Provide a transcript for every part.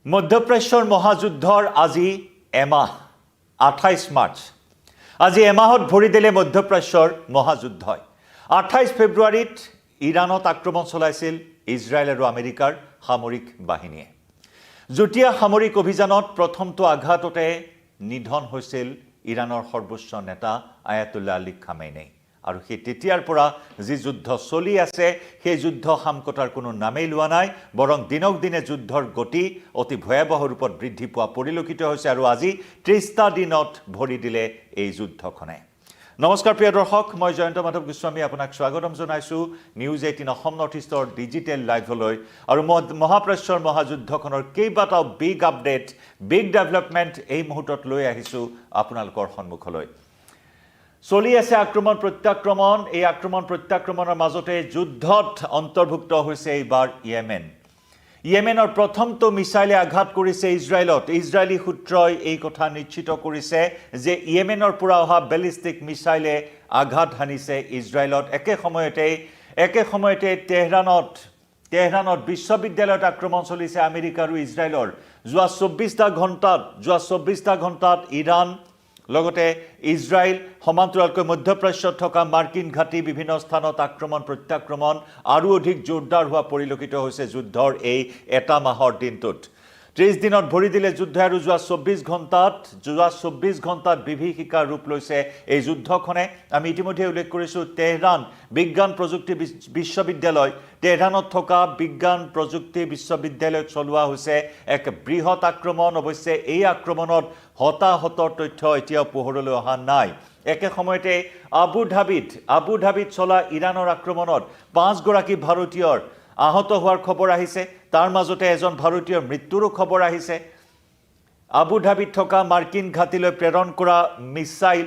মধ্যপ্ৰাচ্যৰ মহাযুদ্ধৰ আজি এমাহ 28 মাৰ্চ আজি এমাহত ভৰি দিলে মধ্যপ্ৰাচ্যৰ মহাযুদ্ধই 28 ফেব্ৰুৱাৰীত ইৰাণত আক্ৰমণ চলাইছিল ইজৰাইল আৰু আমেৰিকাৰ সামৰিক বাহিনীয়ে যুটীয়া সামৰিক অভিযানত প্ৰথমটো আঘাততে নিধন হৈছিল ইৰাণৰ সৰ্বোচ্চ নেতা আয়াতুল্লাহ আলী খামেনি আৰু সেই তেতিয়াৰ পৰা যি যুদ্ধ চলি আছে সেই যুদ্ধ সামকটাৰ কোনো নামেই লোৱা নাই বৰং দিনক দিনে যুদ্ধৰ গতি অতি ভয়াবহ ৰূপত বৃদ্ধি পোৱা পৰিলক্ষিত হৈছে আৰু আজি 30টা দিনত ভৰি দিলে এই যুদ্ধখনে নমস্কাৰ প্ৰিয় দৰ্শক মই জয়ন্ত মাধৱ গোস্বামী আপোনাক স্বাগতম জনাইছো নিউজ 18 অসম নৰ্থ ইষ্টৰ ডিজিটেল লাইভলৈ আৰু মহাপ্ৰাচ্যৰ মহাযুদ্ধখনৰ কেইবাটাও বিগ আপডেট বিগ ডেভেলপমেন্ট এই মুহূৰ্তত লৈ আহিছো আপোনালোকৰ সন্মুখলৈ চলি আছে আক্ৰমণ প্ৰত্যাক্ৰমণ এই আক্ৰমণ প্ৰত্যাক্ৰমণৰ মাজতে যুদ্ধত অন্তৰ্ভুক্ত হৈছে এইবাৰ ইয়েমেনৰ প্ৰথমটো মিছাইলে আঘাত কৰিছে ইজৰাইলত ইজৰাইলী সূত্ৰই এই কথা নিশ্চিত কৰিছে যে ইয়েমেনৰ পৰা অহা বেলিষ্টিক মিছাইলে আঘাত হানিছে ইজৰাইলত একে সময়তে তেহৰানত বিশ্ববিদ্যালয়ত আক্ৰমণ চলিছে আমেৰিকা আৰু ইজৰাইলৰ যোৱা 24টা ঘণ্টাত ইৰাণ লগতে ইজৰাইল সমান্তৰালকৈ মধ্যপ্ৰাচ্যত থকা মাৰ্কিন ঘাটি বিভিন্ন স্থানত আক্ৰমণ প্ৰত্যাক্ৰমণ আৰু অধিক জোৰদাৰ হোৱা পৰিলক্ষিত হৈছে যুদ্ধৰ এই এটা মাহৰ দিনটোত 30 দিনত ভৰি দিলে যুদ্ধ আৰু যোৱা 24 ঘণ্টাত বিভীষিকাৰ ৰূপ লৈছে এই যুদ্ধখনে আমি ইতিমধ্যে উল্লেখ কৰিছো তেহৰান বিজ্ঞান প্ৰযুক্তি বিশ্ববিদ্যালয় তেহৰানত থকা বিজ্ঞান প্ৰযুক্তি বিশ্ববিদ্যালয়ত চলোৱা হৈছে এক বৃহৎ আক্ৰমণ অৱশ্যে এই আক্ৰমণত হতাহতৰ তথ্য এতিয়াও পোহৰলৈ অহা নাই একে সময়তে আবু ধাবিত চলা ইৰাণৰ আক্ৰমণত 5 গৰাকী ভাৰতীয়ৰ আহত হোৱাৰ খবৰ আহিছে তাৰ মাজতে এজন ভাৰতীয়ৰ মৃত্যুৰ খবৰ আহিছে আবু ধাবিত থকা মাৰ্কিন ঘাটিলৈ প্ৰেৰণ কৰা মিছাইল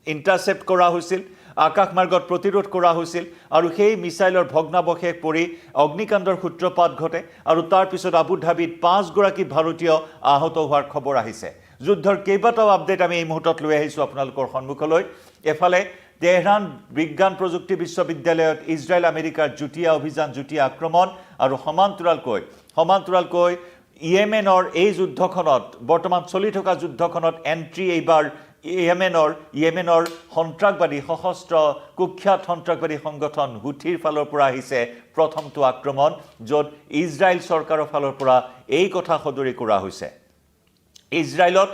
ইন্টাৰসেপ্ট কৰা হৈছিল আকাশমাৰ্গত প্ৰতিৰোধ কৰা হৈছিল আৰু সেই মিছাইলৰ ভগ্নাৱশেষ পৰি অগ্নিকাণ্ডৰ সূত্ৰপাত ঘটে আৰু তাৰ পিছত আবু ধাবিত 5 গৰাকী ভাৰতীয় আহত হোৱাৰ খবৰ আহিছে যুদ্ধৰ কেইবাটাও আপডেট আমি এই মুহূৰ্তত লৈ আহিছো আপোনালোকৰ সন্মুখলৈ এফালে তেহৰান বিজ্ঞান প্ৰযুক্তি বিশ্ববিদ্যালয়ত ইজৰাইল আমেৰিকাৰ যুটীয়া অভিযান যুটীয়া আক্ৰমণ আৰু সমান্তৰালকৈ ইয়েমেনৰ এই যুদ্ধখনত বৰ্তমান চলি থকা যুদ্ধখনত এন্ট্ৰি এইবাৰ ইয়েমেনৰ সন্ত্ৰাসবাদী সশস্ত্ৰ কুখ্যাত সন্ত্ৰাসবাদী সংগঠন হুথিৰ ফালৰ পৰা আহিছে প্ৰথমটো আক্ৰমণ য'ত ইজৰাইল চৰকাৰৰ ফালৰ পৰা এই কথা সদৰি কৰা হৈছে ইজৰাইলত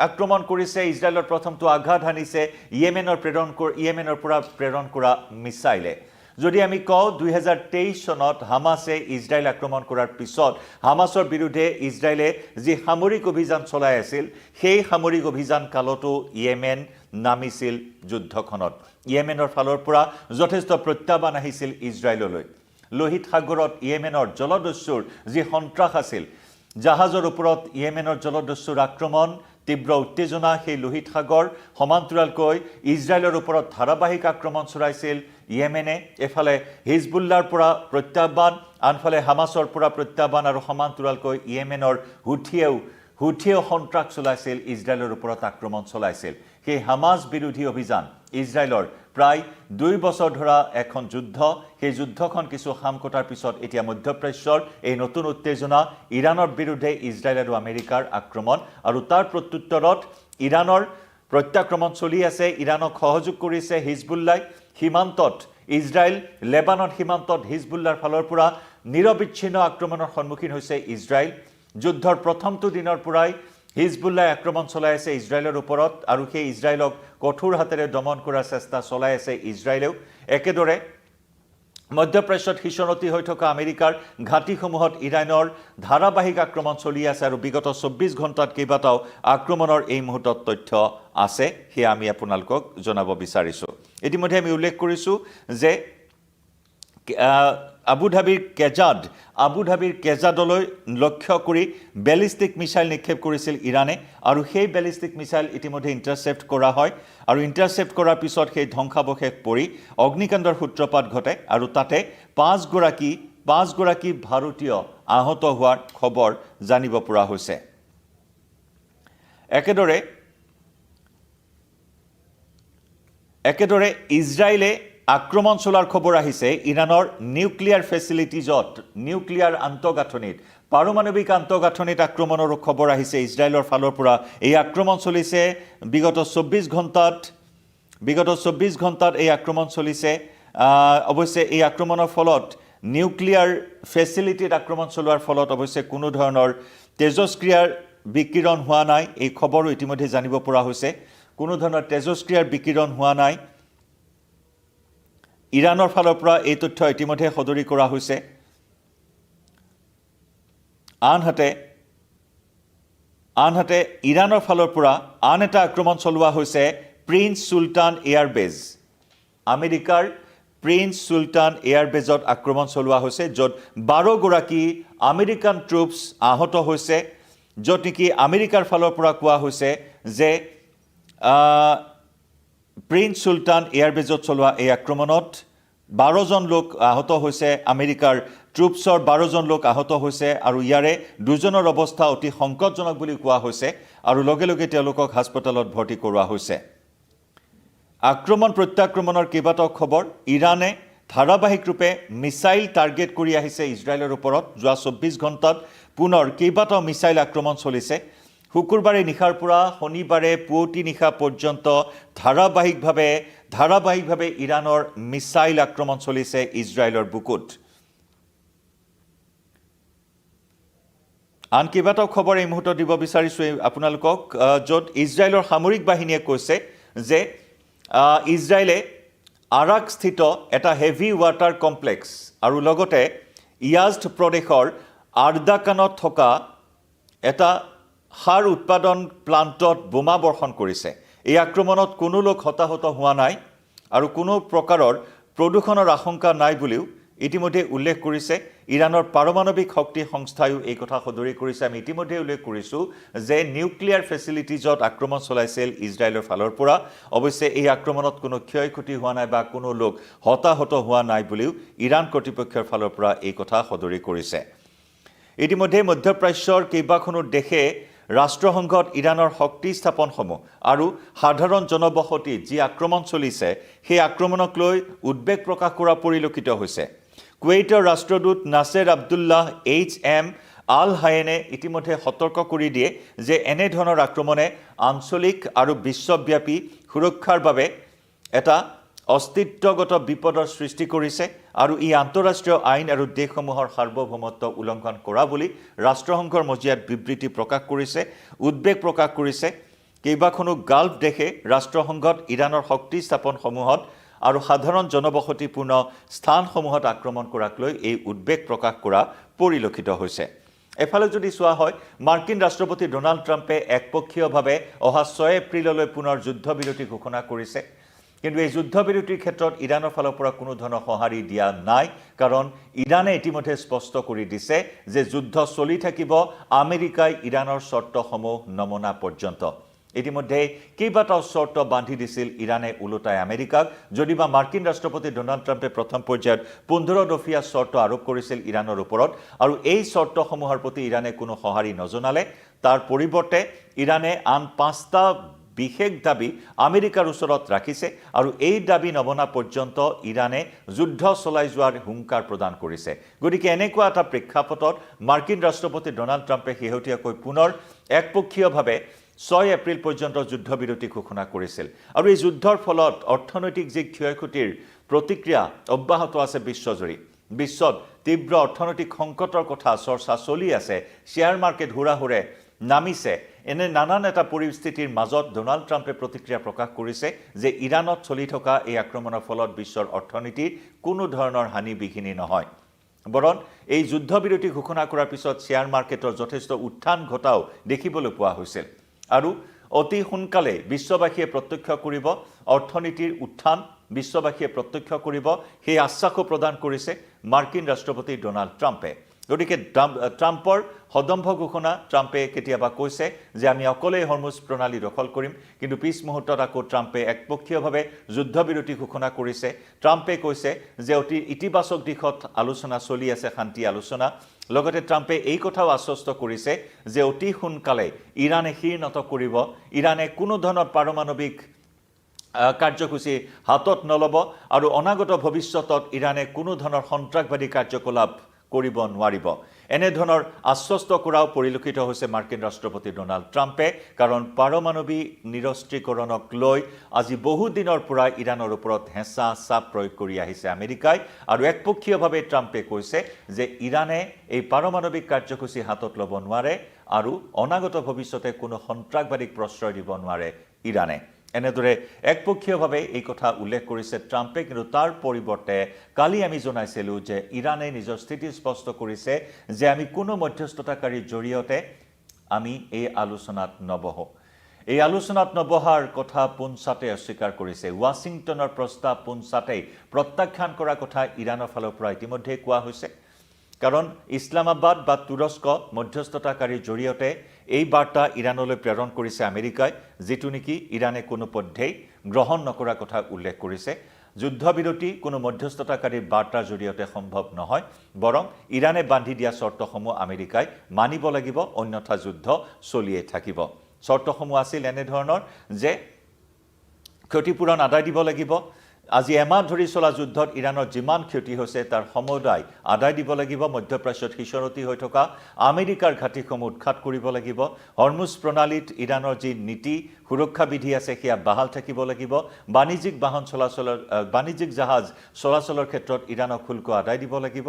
আক্ৰমণ কৰিছে ইজৰাইলৰ প্ৰথমটো আঘাত হানিছে ইয়েমেনৰ পৰা প্ৰেৰণ কৰা মিছাইলে যদি আমি কওঁ 2023 চনত হামাছে ইজৰাইল আক্ৰমণ কৰাৰ পিছত হামাছৰ বিৰুদ্ধে ইজৰাইলে যি সামৰিক অভিযান চলাই আছিল সেই সামৰিক অভিযান কালতো ইয়েমেন নামিছিল যুদ্ধখনত ইয়েমেনৰ ফালৰ পৰা যথেষ্ট প্ৰত্যাহ্বান আহিছিল ইজৰাইললৈ লোহিত সাগৰত ইয়েমেনৰ জলদস্যুৰ যি সন্ত্ৰাস আছিল জাহাজৰ ওপৰত ইয়েমেনৰ জলদস্যুৰ আক্ৰমণ তীব্ৰ উত্তেজনা সেই লোহিত সাগৰ সমান্তৰালকৈ ইজৰাইলৰ ওপৰত ধাৰাবাহিক আক্ৰমণ চলাইছিল ইয়েমেনে এফালে হিজবুল্লাৰ পৰা প্ৰত্যাহ্বান আনফালে হামাছৰ পৰা প্ৰত্যাহ্বান আৰু সমান্তৰালকৈ ইয়েমেনৰ হুথিয়েও সন্ত্ৰাস চলাইছিল ইজৰাইলৰ ওপৰত আক্ৰমণ চলাইছিল সেই হামাছ বিৰোধী অভিযান ইজৰাইলৰ প্ৰায় 2 বছৰ ধৰা এখন যুদ্ধ সেই যুদ্ধখন কিছু সামকটাৰ পিছত এতিয়া মধ্যপ্ৰাচ্যৰ এই নতুন উত্তেজনা ইৰাণৰ বিৰুদ্ধে ইজৰাইল আৰু আমেৰিকাৰ আক্ৰমণ আৰু তাৰ প্ৰত্যুত্তৰত ইৰাণৰ প্ৰত্যাক্ৰমণ চলি আছে ইৰাণক সহযোগ কৰিছে হিজবুল্লাই সীমান্তত ইজৰাইল লেবানন সীমান্তত হিজবুল্লাৰ ফালৰ পৰা নিৰবিচ্ছিন্ন আক্ৰমণৰ সন্মুখীন হৈছে ইজৰাইল যুদ্ধৰ প্ৰথমটো দিনৰ পৰাই হিজবুল্লাই আক্ৰমণ চলাই আছে ইজৰাইলৰ ওপৰত আৰু সেই ইজৰাইলক কঠোৰ হাতেৰে দমন কৰাৰ চেষ্টা চলাই আছে ইজৰাইলেও একেদৰে মধ্যপ্ৰাচ্যত হিচৰতি হৈ থকা আমেৰিকাৰ ঘাটিসমূহত ইৰাণৰ ধাৰাবাহিক আক্ৰমণ চলি আছে আৰু বিগত 24 ঘণ্টাত কেইবাটাও আক্ৰমণৰ এই মুহূৰ্তত তথ্য আছে সেয়া আমি আপোনালোকক জনাব বিচাৰিছো ইতিমধ্যে আমি উল্লেখ কৰিছো যে আবু ধাবিৰ কেজাদলৈ লক্ষ্য কৰি বেলিষ্টিক মিছাইল নিক্ষেপ কৰিছিল ইৰাণে আৰু সেই বেলিষ্টিক মিছাইল ইতিমধ্যে ইন্টাৰসেপ্ট কৰা হয় আৰু ইন্টাৰসেপ্ট কৰাৰ পিছত সেই ধ্বংসাৱশেষ পৰি অগ্নিকাণ্ডৰ সূত্ৰপাত ঘটে আৰু তাতে 5 গৰাকী ভাৰতীয় আহত হোৱাৰ খবৰ জানিব পৰা হৈছে একেদৰে ইজৰাইলে আক্ৰমণ চলাৰ খবৰ আহিছে ইৰাণৰ নিউক্লিয়াৰ ফেচিলিটিজত নিউক্লিয়াৰ আন্তঃগাঁথনিত পাৰমাণৱিক আন্তঃগাঁথনিত আক্ৰমণৰ খবৰ আহিছে ইজৰাইলৰ ফালৰ পৰা এই আক্ৰমণ চলিছে বিগত 24 ঘণ্টাত এই আক্ৰমণ চলিছে অৱশ্যে এই আক্ৰমণৰ ফলত নিউক্লিয়াৰ ফেচিলিটিত আক্ৰমণ চলোৱাৰ ফলত অৱশ্যে কোনো ধৰণৰ তেজস্ক্ৰিয়াৰ বিকিৰণ হোৱা নাই এই খবৰো ইতিমধ্যে জানিব পৰা হৈছে কোনো ধৰণৰ তেজস্ক্ৰিয়াৰ বিকিৰণ হোৱা নাই ইৰাণৰ ফালৰ পৰা এই তথ্য ইতিমধ্যে সদৰি কৰা হৈছে আনহাতে ইৰাণৰ ফালৰ পৰা আন এটা আক্ৰমণ চলোৱা হৈছে প্ৰিন্স সুলতান এয়াৰবেজ আমেৰিকাৰ প্ৰিন্স সুলতান এয়াৰবেজত আক্ৰমণ চলোৱা হৈছে য'ত 12 গৰাকী আমেৰিকান ট্ৰুপছ আহত হৈছে য'ত নেকি আমেৰিকাৰ ফালৰ পৰা কোৱা হৈছে যে প্ৰিন্স সুলতান এয়াৰবেজত চলোৱা এই আক্ৰমণত 12 জন লোক আহত হৈছে আমেৰিকাৰ ট্ৰুপছৰ 12 জন লোক আহত হৈছে আৰু ইয়াৰে দুজনৰ অৱস্থা অতি সংকটজনক বুলি কোৱা হৈছে আৰু লগে লগে তেওঁলোকক হাস্পতালত ভৰ্তি কৰোৱা হৈছে আক্ৰমণ প্ৰত্যাক্ৰমণৰ কেইবাটাও খবৰ ইৰাণে ধাৰাবাহিক ৰূপে মিসাইল টাৰ্গেট কৰি আহিছে ইজৰাইলৰ ওপৰত যোৱা 24 ঘণ্টাত পুনৰ কেইবাটাও মিসাইল আক্ৰমণ চলিছে শুকুৰবাৰে নিশাৰ পৰা শনিবাৰে পুৱতি নিশা পৰ্যন্ত ধাৰাবাহিকভাৱে ইৰাণৰ মিসাইল আক্ৰমণ চলিছে ইজৰাইলৰ বুকুত আন কেইবাটাও খবৰ এই মুহূৰ্তত দিব বিচাৰিছোঁ আপোনালোকক য'ত ইজৰাইলৰ সামৰিক বাহিনীয়ে কৈছে যে ইজৰাইলে আৰাকস্থিত এটা হেভি ৱাটাৰ কমপ্লেক্স আৰু লগতে ইয়াজড প্ৰদেশৰ আৰ্দাকানত থকা এটা সাৰ উৎপাদন প্লাণ্টত বোমা বৰ্ষণ কৰিছে এই আক্ৰমণত কোনো লোক হতাহত হোৱা নাই আৰু কোনো প্ৰকাৰৰ প্ৰদূষণৰ আশংকা নাই বুলিও ইতিমধ্যে উল্লেখ কৰিছে ইৰাণৰ পাৰমাণৱিক শক্তি সংস্থায়ো এই কথা সদৰি কৰিছে আমি ইতিমধ্যে উল্লেখ কৰিছোঁ যে নিউক্লিয়াৰ ফেচিলিটিজত আক্ৰমণ চলাইছিল ইজৰাইলৰ ফালৰ পৰা অৱশ্যে এই আক্ৰমণত কোনো ক্ষয়ক্ষতি হোৱা নাই বা কোনো লোক হতাহত হোৱা নাই বুলিও ইৰাণ কৰ্তৃপক্ষৰ ফালৰ পৰা এই কথা সদৰি কৰিছে ইতিমধ্যে মধ্যপ্ৰাচ্যৰ কেইবাখনো দেশে ৰাষ্ট্ৰসংঘত ইৰাণৰ শক্তি স্থাপনসমূহ আৰু সাধাৰণ জনবসতি যি আক্ৰমণ চলিছে সেই আক্ৰমণক লৈ উদ্বেগ প্ৰকাশ কৰা পৰিলক্ষিত হৈছে কুৱেইটৰ ৰাষ্ট্ৰদূত নাছেৰ আব্দুল্লাহ HM আল হায়েনে ইতিমধ্যে সতৰ্ক কৰি দিয়ে যে এনে ধৰণৰ আক্ৰমণে আঞ্চলিক আৰু বিশ্বব্যাপী সুৰক্ষাৰ বাবে এটা অস্তিত্বগত বিপদৰ সৃষ্টি কৰিছে আৰু ই আন্তঃৰাষ্ট্ৰীয় আইন আৰু দেশসমূহৰ সাৰ্বভৌমত্ব উলংঘন কৰা বুলি ৰাষ্ট্ৰসংঘৰ মজিয়াত বিবৃতি প্ৰকাশ কৰিছে উদ্বেগ প্ৰকাশ কৰিছে কেইবাখনো গাল্ফ দেশে ৰাষ্ট্ৰসংঘত ইৰাণৰ শক্তি স্থাপনসমূহত আৰু সাধাৰণ জনবসতিপূৰ্ণ স্থানসমূহত আক্ৰমণ কৰাক লৈ এই উদ্বেগ প্ৰকাশ কৰা পৰিলক্ষিত হৈছে এফালে যদি চোৱা হয় মাৰ্কিন ৰাষ্ট্ৰপতি ডোনাল্ড ট্ৰাম্পে একপক্ষীয়ভাৱে অহা 6 এপ্ৰিললৈ পুনৰ যুদ্ধবিৰতি ঘোষণা কৰিছে কিন্তু এই যুদ্ধবিৰতিৰ ক্ষেত্ৰত ইৰাণৰ ফালৰ পৰা কোনো ধৰণৰ সঁহাৰি দিয়া নাই কাৰণ ইৰাণে ইতিমধ্যে স্পষ্ট কৰি দিছে যে যুদ্ধ চলি থাকিব আমেৰিকাই ইৰাণৰ চৰ্তসমূহ নমনা পৰ্যন্ত ইতিমধ্যে কেইবাটাও চৰ্ত বান্ধি দিছিল ইৰাণে ওলোটাই আমেৰিকাক যদিবা মাৰ্কিন ৰাষ্ট্ৰপতি ডোনাল্ড ট্ৰাম্পে প্ৰথম পৰ্যায়ত 15 দফীয়া চৰ্ত আৰোপ কৰিছিল ইৰাণৰ ওপৰত আৰু এই চৰ্তসমূহৰ প্ৰতি ইৰাণে কোনো সঁহাৰি নজনালে তাৰ পৰিৱৰ্তে ইৰাণে আন 5টা বিশেষ দাবী আমেৰিকাৰ ওচৰত ৰাখিছে আৰু এই দাবী নমনা পৰ্যন্ত ইৰাণে যুদ্ধ চলাই যোৱাৰ হুংকাৰ প্ৰদান কৰিছে গতিকে এনেকুৱা এটা প্ৰেক্ষাপটত মাৰ্কিন ৰাষ্ট্ৰপতি ডোনাল্ড ট্ৰাম্পে শেহতীয়াকৈ পুনৰ একপক্ষীয়ভাৱে 6 এপ্ৰিল পৰ্যন্ত যুদ্ধবিৰতি ঘোষণা কৰিছিল আৰু এই যুদ্ধৰ ফলত অৰ্থনৈতিক যি ক্ষয়ক্ষতিৰ প্ৰতিক্ৰিয়া অব্যাহত আছে বিশ্বজুৰি বিশ্বত তীব্ৰ অৰ্থনৈতিক সংকটৰ কথা চৰ্চা চলি আছে শেয়াৰ মাৰ্কেট হুৰাহুৰে নামিছে এনে নানান এটা পৰিস্থিতিৰ মাজত ডোনাল্ড ট্ৰাম্পে প্ৰতিক্ৰিয়া প্ৰকাশ কৰিছে যে ইৰাণত চলি থকা এই আক্ৰমণৰ ফলত বিশ্বৰ অৰ্থনীতিৰ কোনো ধৰণৰ হানি বিঘিনি নহয় বৰং এই যুদ্ধবিৰতি ঘোষণা কৰাৰ পিছত শেয়াৰ মাৰ্কেটৰ যথেষ্ট উত্থান ঘটাও দেখিবলৈ পোৱা হৈছিল আৰু অতি সোনকালে বিশ্ববাসীয়ে প্ৰত্যক্ষ কৰিব অৰ্থনীতিৰ উত্থান বিশ্ববাসীয়ে প্ৰত্যক্ষ কৰিব সেই আশ্বাসও প্ৰদান কৰিছে মাৰ্কিন ৰাষ্ট্ৰপতি ডোনাল্ড ট্ৰাম্পে গতিকে ট্ৰাম্পৰ হদম্ভ ঘোষণা ট্ৰাম্পে কেতিয়াবা কৈছে যে আমি অকলেই হৰমুজ প্ৰণালী দখল কৰিম কিন্তু পিছ মুহূৰ্তত আকৌ ট্ৰাম্পে একপক্ষীয়ভাৱে যুদ্ধবিৰতি ঘোষণা কৰিছে ট্ৰাম্পে কৈছে যে অতি ইতিবাচক দিশত আলোচনা চলি আছে শান্তি আলোচনা লগতে ট্ৰাম্পে এই কথাও আশ্বস্ত কৰিছে যে অতি সোনকালে ইৰাণে শিৰ নত কৰিব ইৰাণে কোনো ধৰণৰ পাৰমাণৱিক কাৰ্যসূচী হাতত নল'ব আৰু অনাগত ভৱিষ্যতত ইৰাণে কোনো ধৰণৰ সন্ত্ৰাসবাদী কাৰ্যকলাপ কৰিব নোৱাৰিব এনেধৰণৰ আশ্বস্ত কৰাও পৰিলক্ষিত হৈছে মাৰ্কিন ৰাষ্ট্ৰপতি ডোনাল্ড ট্ৰাম্পে কাৰণ পাৰমাণৱিক নিৰস্ত্ৰীকৰণক লৈ আজি বহু দিনৰ পৰা ইৰাণৰ ওপৰত হেঁচা চাপ প্ৰয়োগ কৰি আহিছে আমেৰিকাই আৰু একপক্ষীয়ভাৱে ট্ৰাম্পে কৈছে যে ইৰাণে এই পাৰমাণৱিক কাৰ্যসূচী হাতত ল'ব নোৱাৰে আৰু অনাগত ভৱিষ্যতে কোনো সন্ত্ৰাসবাদীক প্ৰশ্ৰয় দিব নোৱাৰে ইৰাণে এনেদৰে একপক্ষীয়ভাৱে এই কথা উল্লেখ কৰিছে ট্ৰাম্পে কিন্তু তাৰ পৰিৱৰ্তে কালি আমি জনাইছিলোঁ যে ইৰাণে নিজৰ স্থিতি স্পষ্ট কৰিছে যে আমি কোনো মধ্যস্থতাকাৰীৰ জৰিয়তে আমি এই আলোচনাত নবহোঁ এই আলোচনাত নবহাৰ কথা পোনছাতে অস্বীকাৰ কৰিছে ৱাশ্বিংটনৰ প্ৰস্তাৱ পোনছাতে প্ৰত্যাখ্যান কৰা কথা ইৰাণৰ ফালৰ পৰা ইতিমধ্যে কোৱা হৈছে কাৰণ ইছলামাবাদ বা তুৰস্ক মধ্যস্থতাকাৰীৰ জৰিয়তে এই বাৰ্তা ইৰাণলৈ প্ৰেৰণ কৰিছে আমেৰিকাই যেটো নেকি ইৰাণে কোনো পদ্ধেই গ্ৰহণ নকৰা কথা উল্লেখ কৰিছে যুদ্ধবিৰতি কোনো মধ্যস্থতাকাৰীৰ বাৰ্তাৰ জৰিয়তে সম্ভৱ নহয় বৰং ইৰাণে বান্ধি দিয়া চৰ্তসমূহ আমেৰিকাই মানিব লাগিব অন্যথা যুদ্ধ চলিয়ে থাকিব চৰ্তসমূহ আছিল এনে ধৰণৰ যে ক্ষতিপূৰণ আদায় দিব লাগিব আজি এমাহ ধৰি চলা যুদ্ধত ইৰাণৰ যিমান ক্ষতি হৈছে তাৰ সমুদায় আদায় দিব লাগিব মধ্যপ্ৰাচ্যত সিঁচৰতি হৈ থকা আমেৰিকাৰ ঘাটিসমূহ উৎখাত কৰিব লাগিব হৰমুজ প্ৰণালীত ইৰাণৰ যি নীতি সুৰক্ষা বিধি আছে সেয়া বাহাল থাকিব লাগিব বাণিজ্যিক বাহন চলাচলৰ বাণিজ্যিক জাহাজ চলাচলৰ ক্ষেত্ৰত ইৰাণক শুল্ক আদায় দিব লাগিব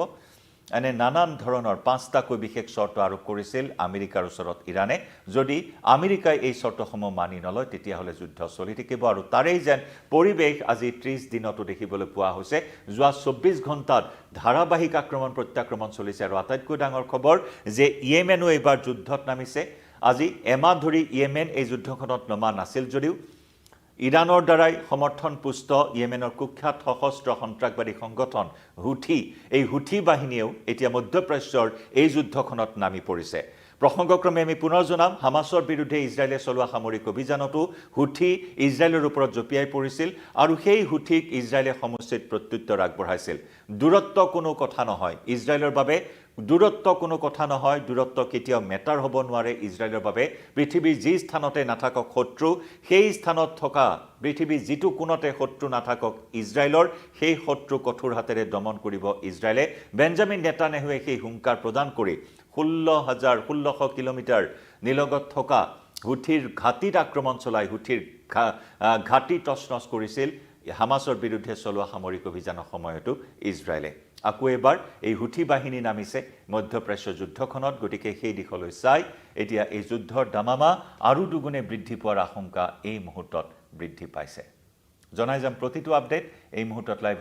এনে নানান ধৰণৰ পাঁচটাকৈ বিশেষ চৰ্ত আৰোপ কৰিছিল আমেৰিকাৰ ওচৰত ইৰাণে যদি আমেৰিকাই এই চৰ্তসমূহ মানি নলয় তেতিয়াহ'লে যুদ্ধ চলি থাকিব আৰু তাৰেই যেন পৰিৱেশ আজি 30 দিনতো দেখিবলৈ পোৱা হৈছে যোৱা 24 ঘণ্টাত ধাৰাবাহিক আক্ৰমণ প্ৰত্যাক্ৰমণ চলিছে আৰু আটাইতকৈ ডাঙৰ খবৰ যে ইয়েমেনো এইবাৰ যুদ্ধত নামিছে আজি এমাহ ধৰি ইয়েমেন এই যুদ্ধখনত নমা নাছিল যদিও ইৰাণৰ দ্বাৰাই সমৰ্থন পুষ্ট ইয়েমেনৰ কুখ্যাত সশস্ত্ৰ সন্ত্ৰাসবাদী সংগঠন হুথি এই হুথি বাহিনীয়েও এতিয়া মধ্যপ্ৰাচ্যৰ এই যুদ্ধখনত নামি পৰিছে প্ৰসংগক্ৰমে আমি পুনৰ জনাম হামাছৰ বিৰুদ্ধে ইজৰাইলে চলোৱা সামৰিক অভিযানতো হুথি ইজৰাইলৰ ওপৰত জপিয়াই পৰিছিল আৰু সেই হুথিক ইজৰাইলে সমুচিত প্ৰত্যুত্তৰ আগবঢ়াইছিল দূৰত্ব কোনো কথা নহয় ইজৰাইলৰ বাবে দূৰত্ব কোনো কথা নহয় দূৰত্ব কেতিয়াও মেটাৰ হ'ব নোৱাৰে ইজৰাইলৰ বাবে পৃথিৱীৰ যি স্থানতে নাথাকক শত্ৰু সেই স্থানত থকা পৃথিৱীৰ যিটো কোণতে শত্ৰু নাথাকক ইজৰাইলৰ সেই শত্ৰু কঠোৰ হাতেৰে দমন কৰিব ইজৰাইলে বেঞ্জামিন নেতানেহুৱে সেই হুংকাৰ প্ৰদান কৰি 1600 কিলোমিটাৰ নিলগত থকা হুথিৰ ঘাটিত আক্ৰমণ চলাই হুথিৰ ঘাটি তছনছ কৰিছিল হামাছৰ বিৰুদ্ধে চলোৱা সামৰিক অভিযানৰ সময়তো ইজৰাইলে আকৌ এবাৰ এই হুথি বাহিনী নামিছে মধ্যপ্ৰাচ্য যুদ্ধখনত গতিকে সেই দিশলৈ চাই এতিয়া এই যুদ্ধৰ দামামা আৰু দুগুণে বৃদ্ধি পোৱাৰ আশংকা এই মুহূৰ্তত বৃদ্ধি পাইছে জনাই যাম প্ৰতিটো আপডেট এই মুহূৰ্তত লাইভ